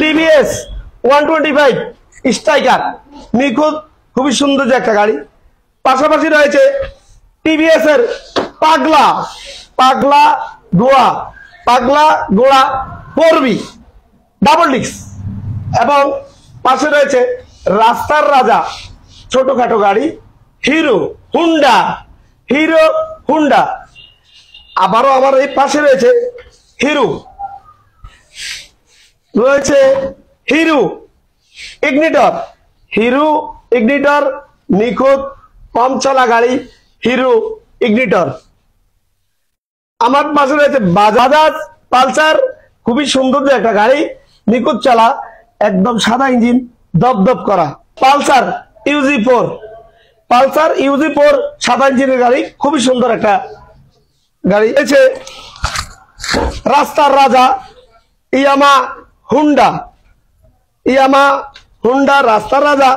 TVS 125 striker, নিখুঁত, খুবই সুন্দর যে একটা গাড়ি। পাশাপাশি রয়েছে টিভিএস এর পাগলা পাগলা ঘোড়া 4বি ডাবল ডিস্ক, এবং পাশে রয়েছে রাস্তার রাজা ছোটখাটো গাড়ি হিরো হুন্ডা। আবারও আমার এই পাশে রয়েছে হিরো ইগনিটর, নিখুঁত কম চলা গাড়ি হিরো ইগনিটর। আমার পাশে রয়েছে বাজাজ পালসার, খুবই সুন্দর একটা গাড়ি, নিখুঁত চলা, একদম সাদা ইঞ্জিন, দপদপ করা। পালসার ইউজি4 সাদা ইঞ্জিনের গাড়ি, খুবই সুন্দর একটা গাড়ি। রয়েছে রাস্তার রাজা ইয়ামা হুন্ডা রাস্তার রাজা